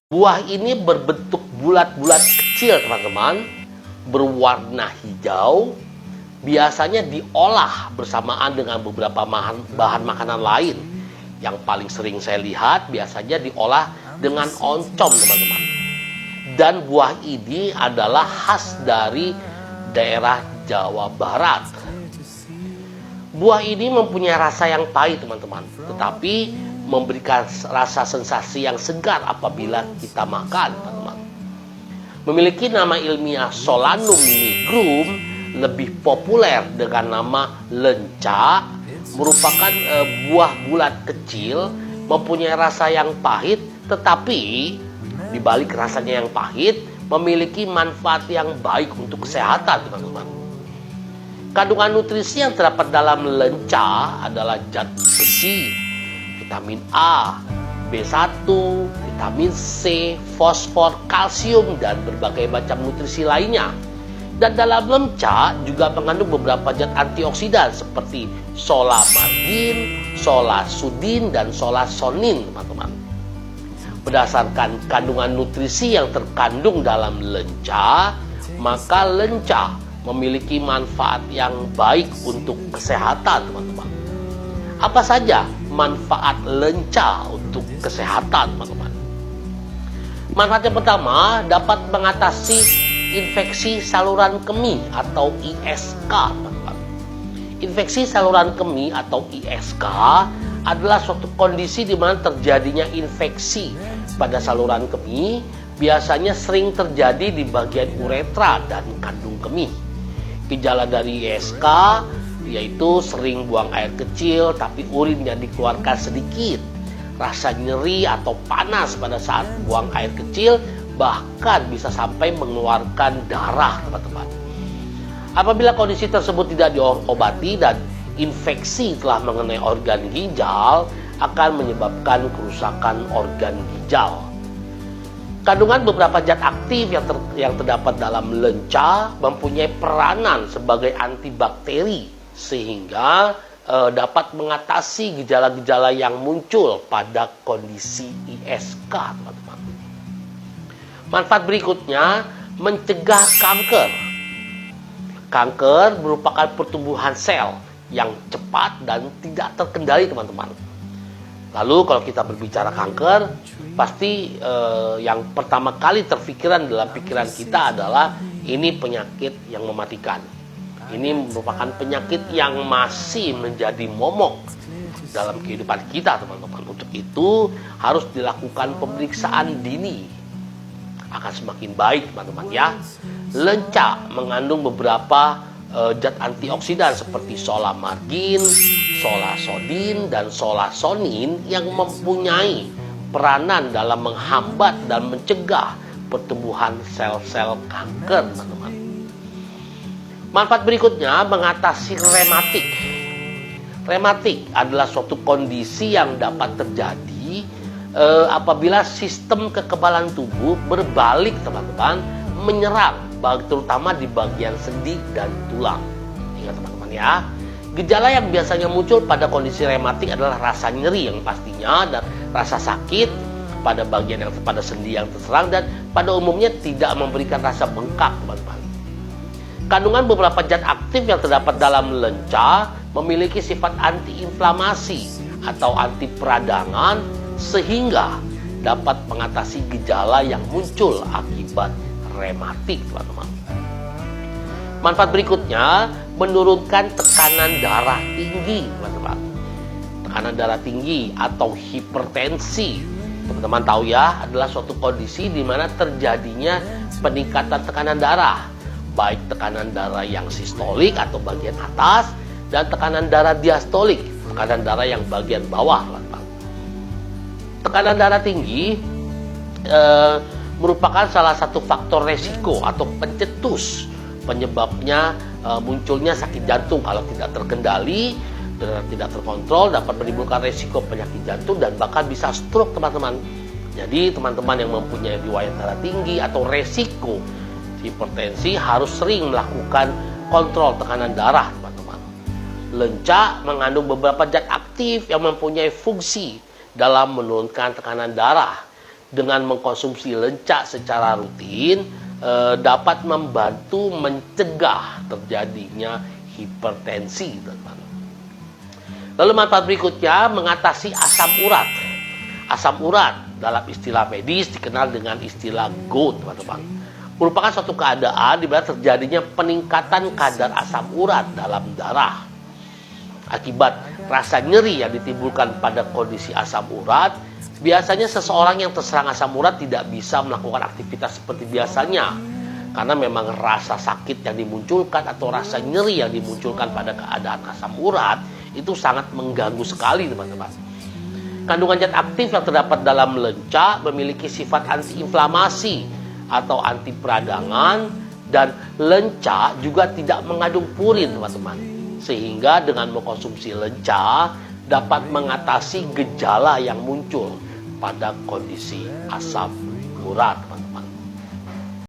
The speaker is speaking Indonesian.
Buah ini berbentuk bulat-bulat kecil, teman-teman, berwarna hijau, biasanya diolah bersamaan dengan beberapa bahan makanan lain. Yang paling sering saya lihat biasanya diolah dengan oncom, teman-teman. Dan buah ini adalah khas dari daerah Jawa Barat. Buah ini mempunyai rasa yang pahit, teman-teman, tetapi memberikan rasa sensasi yang segar apabila kita makan, teman-teman. Memiliki nama ilmiah Solanum nigrum, lebih populer dengan nama lenca, merupakan buah bulat kecil, mempunyai rasa yang pahit, tetapi di balik rasanya yang pahit, memiliki manfaat yang baik untuk kesehatan, teman-teman. Kandungan nutrisi yang terdapat dalam lenca adalah zat besi, vitamin A, B1, vitamin C, fosfor, kalsium, dan berbagai macam nutrisi lainnya. Dan dalam lenca juga mengandung beberapa zat antioksidan seperti solamargin, solasudin, dan solasonin, teman-teman. Berdasarkan kandungan nutrisi yang terkandung dalam lenca, maka lenca memiliki manfaat yang baik untuk kesehatan, teman-teman. Apa saja manfaat lenca untuk kesehatan, teman-teman? Manfaat yang pertama, dapat mengatasi infeksi saluran kemih atau ISK, teman-teman. Infeksi saluran kemih atau ISK adalah suatu kondisi di mana terjadinya infeksi pada saluran kemih, biasanya sering terjadi di bagian uretra dan kandung kemih. Gejala dari ISK yaitu sering buang air kecil tapi urinnya dikeluarkan sedikit, rasa nyeri atau panas pada saat buang air kecil, bahkan bisa sampai mengeluarkan darah, teman-teman. Apabila kondisi tersebut tidak diobati dan infeksi telah mengenai organ ginjal, akan menyebabkan kerusakan organ ginjal. Kandungan beberapa zat aktif yang terdapat dalam lenca mempunyai peranan sebagai antibakteri, sehingga dapat mengatasi gejala-gejala yang muncul pada kondisi ISK, teman-teman. Manfaat berikutnya, mencegah kanker. Kanker merupakan pertumbuhan sel yang cepat dan tidak terkendali, teman-teman. Lalu kalau kita berbicara kanker, pasti yang pertama kali terfikiran dalam pikiran kita adalah ini penyakit yang mematikan. Ini merupakan penyakit yang masih menjadi momok dalam kehidupan kita, teman-teman. Untuk itu harus dilakukan pemeriksaan dini. Akan semakin baik, teman-teman, ya. Lenca mengandung beberapa zat antioksidan seperti solamargin, solasodin, dan solasonin yang mempunyai peranan dalam menghambat dan mencegah pertumbuhan sel-sel kanker, teman-teman. Manfaat berikutnya, mengatasi rematik. Rematik adalah suatu kondisi yang dapat terjadi apabila sistem kekebalan tubuh berbalik, teman-teman, menyerang terutama di bagian sendi dan tulang. Ingat, teman-teman, ya. Gejala yang biasanya muncul pada kondisi rematik adalah rasa nyeri yang pastinya dan rasa sakit pada bagian pada sendi yang terserang, dan pada umumnya tidak memberikan rasa bengkak, teman-teman. Kandungan beberapa zat aktif yang terdapat dalam lenca memiliki sifat antiinflamasi atau anti peradangan, sehingga dapat mengatasi gejala yang muncul akibat rematik, teman-teman. Manfaat berikutnya, menurunkan tekanan darah tinggi, teman-teman. Tekanan darah tinggi atau hipertensi, teman-teman tahu ya, adalah suatu kondisi di mana terjadinya peningkatan tekanan darah, baik tekanan darah yang sistolik atau bagian atas dan tekanan darah diastolik, tekanan darah yang bagian bawah, teman-teman. Tekanan darah tinggi merupakan salah satu faktor resiko atau pencetus penyebabnya munculnya sakit jantung kalau tidak terkendali dan tidak terkontrol, dapat menimbulkan resiko penyakit jantung dan bahkan bisa stroke, teman-teman. Jadi teman-teman yang mempunyai riwayat darah tinggi atau resiko hipertensi harus sering melakukan kontrol tekanan darah, teman-teman. Lenca mengandung beberapa zat aktif yang mempunyai fungsi dalam menurunkan tekanan darah. dengan mengkonsumsi lenca secara rutin dapat membantu mencegah terjadinya hipertensi, teman-teman. Lalu manfaat berikutnya, mengatasi asam urat. Asam urat dalam istilah medis dikenal dengan istilah GOUT, teman-teman. Merupakan suatu keadaan di mana terjadinya peningkatan kadar asam urat dalam darah. Akibat rasa nyeri yang ditimbulkan pada kondisi asam urat, biasanya seseorang yang terserang asam urat tidak bisa melakukan aktivitas seperti biasanya. Karena memang rasa sakit yang dimunculkan atau rasa nyeri yang dimunculkan pada keadaan asam urat itu sangat mengganggu sekali, teman-teman. Kandungan zat aktif yang terdapat dalam lenca memiliki sifat antiinflamasi atau anti peradangan, dan lenca juga tidak mengandung purin, teman-teman. Sehingga dengan mengkonsumsi lenca dapat mengatasi gejala yang muncul pada kondisi asam urat.